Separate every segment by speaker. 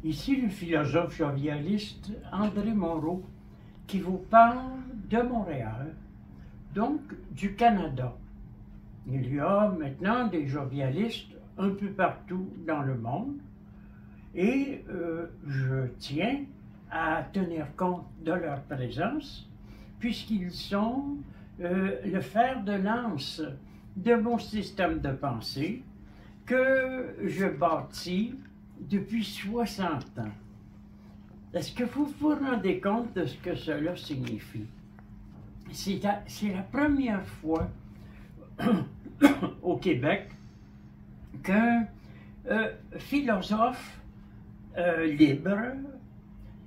Speaker 1: Ici le philosophe jovialiste André Moreau qui vous parle de Montréal, donc du Canada. Il y a maintenant des jovialistes un peu partout dans le monde et je tiens à tenir compte de leur présence puisqu'ils sont le fer de lance de mon système de pensée que je bâtis depuis 60 ans. Est-ce que vous vous rendez compte de ce que cela signifie? C'est la première fois au Québec qu'un philosophe libre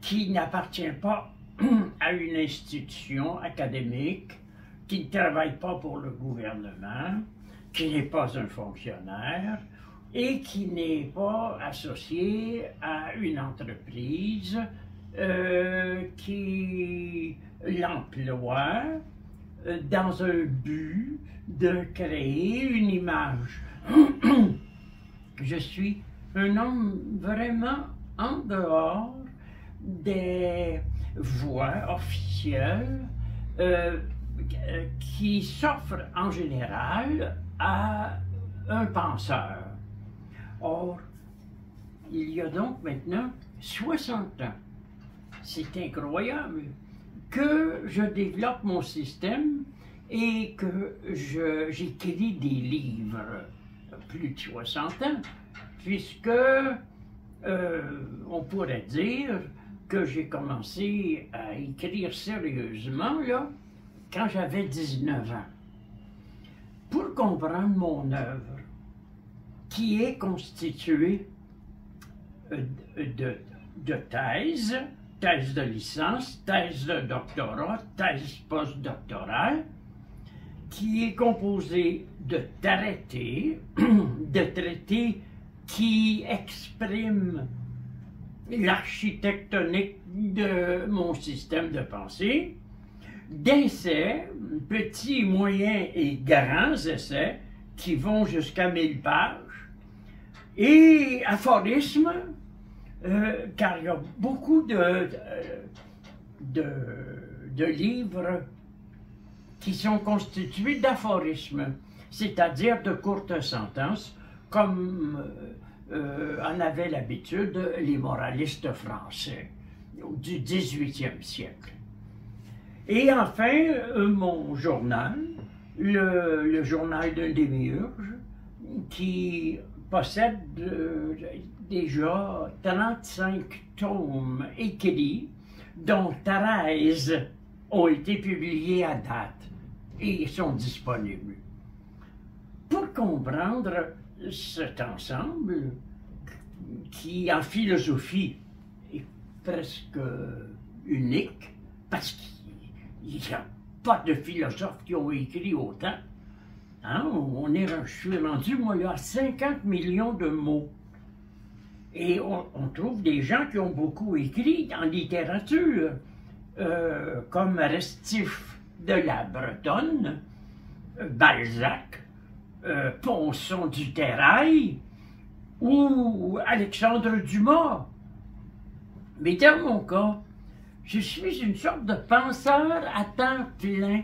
Speaker 1: qui n'appartient pas à une institution académique, qui ne travaille pas pour le gouvernement, qui n'est pas un fonctionnaire et qui n'est pas associé à une entreprise qui l'emploie dans un but de créer une image. Je suis un homme vraiment en dehors des voies officielles qui s'offrent en général à un penseur. Or, il y a donc maintenant 60 ans, c'est incroyable, que je développe mon système et que j'écris des livres, plus de 60 ans, puisque on pourrait dire que j'ai commencé à écrire sérieusement là, quand j'avais 19 ans. Pour comprendre mon œuvre, qui est constituée de thèses, thèse de licence, thèse de doctorat, thèse postdoctorale, qui est composée de traités qui expriment l'architectonique de mon système de pensée, d'essais, petits, moyens et grands essais, qui vont jusqu'à 1000 pages, et aphorismes, car il y a beaucoup de livres qui sont constitués d'aphorismes, c'est-à-dire de courtes sentences, comme en avaient l'habitude les moralistes français du XVIIIe siècle. Et enfin, mon journal, le journal d'un démiurge, qui possède déjà 35 tomes écrits, dont 13 ont été publiés à date et sont disponibles. Pour comprendre cet ensemble, qui en philosophie est presque unique, parce qu'il n'y a pas de philosophes qui ont écrit autant, hein? Je suis rendu, moi, là, à 50 millions de mots. Et on trouve des gens qui ont beaucoup écrit en littérature, comme Restif de la Bretonne, Balzac, Ponson du Terrail ou Alexandre Dumas. Mais dans mon cas, je suis une sorte de penseur à temps plein.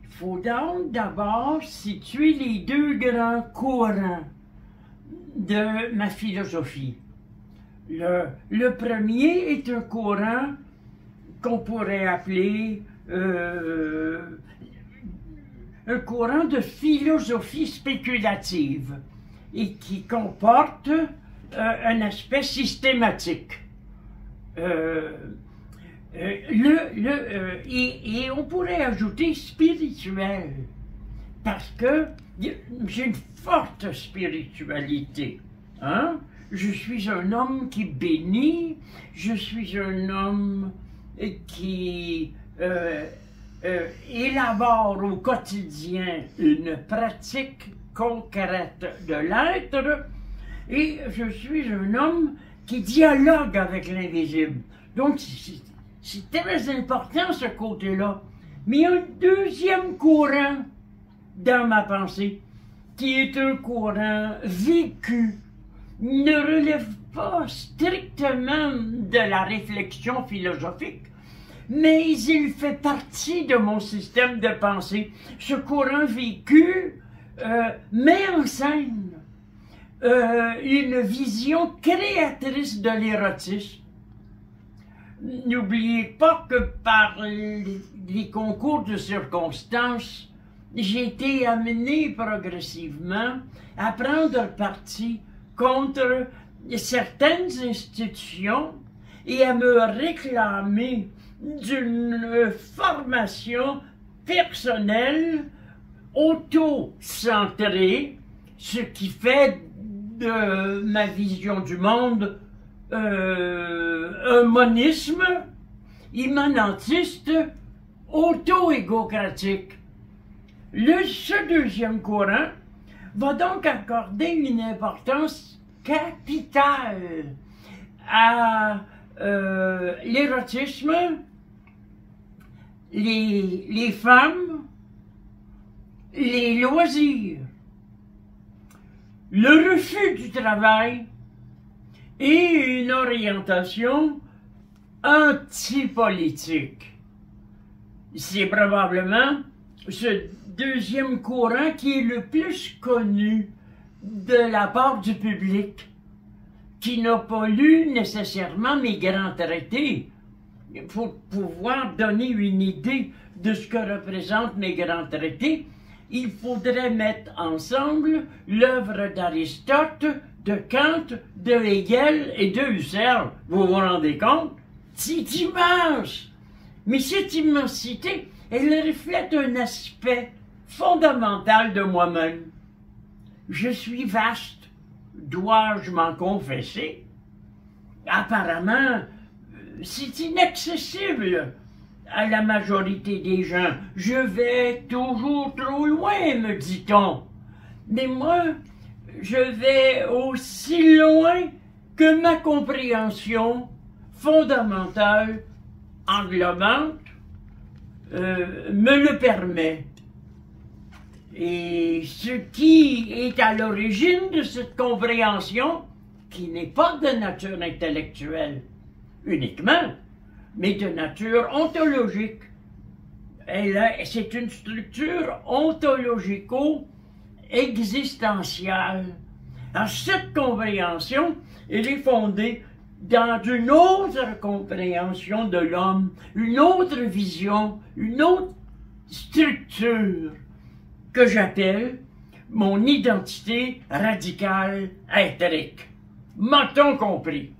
Speaker 1: Il faut donc d'abord situer les deux grands courants de ma philosophie. Le premier est un courant qu'on pourrait appeler un courant de philosophie spéculative et qui comporte un aspect systématique. Et on pourrait ajouter spirituel, parce que j'ai une forte spiritualité. Hein? Je suis un homme qui bénit, je suis un homme qui élabore au quotidien une pratique concrète de l'être, et je suis un homme qui dialogue avec l'invisible. Donc, c'est très important ce côté-là. Mais il y a un deuxième courant dans ma pensée, qui est un courant vécu, ne relève pas strictement de la réflexion philosophique, mais il fait partie de mon système de pensée. Ce courant vécu met en scène une vision créatrice de l'érotisme. N'oubliez pas que par les concours de circonstances, j'ai été amené progressivement à prendre parti contre certaines institutions et à me réclamer d'une formation personnelle auto-centrée, ce qui fait de ma vision du monde un monisme immanentiste auto-égocratique. Ce deuxième courant va donc accorder une importance capitale à l'érotisme, les femmes, les loisirs, le refus du travail et une orientation antipolitique. C'est probablement ce deuxième courant qui est le plus connu de la part du public, qui n'a pas lu nécessairement mes grands traités. Pour pouvoir donner une idée de ce que représentent mes grands traités, il faudrait mettre ensemble l'œuvre d'Aristote, de Kant, de Hegel et de Husserl. Vous vous rendez compte? C'est immense! Mais cette immensité, elle reflète un aspect fondamental de moi-même. Je suis vaste, dois-je m'en confesser? Apparemment, c'est inaccessible à la majorité des gens. Je vais toujours trop loin, me dit-on. Mais moi, je vais aussi loin que ma compréhension fondamentale, englobante, me le permet. Et ce qui est à l'origine de cette compréhension, qui n'est pas de nature intellectuelle uniquement, mais de nature ontologique. C'est une structure ontologico-existentielle. Alors, cette compréhension, elle est fondée dans une autre compréhension de l'homme, une autre vision, une autre structure que j'appelle mon identité radicale éthérique. M'a-t-on compris?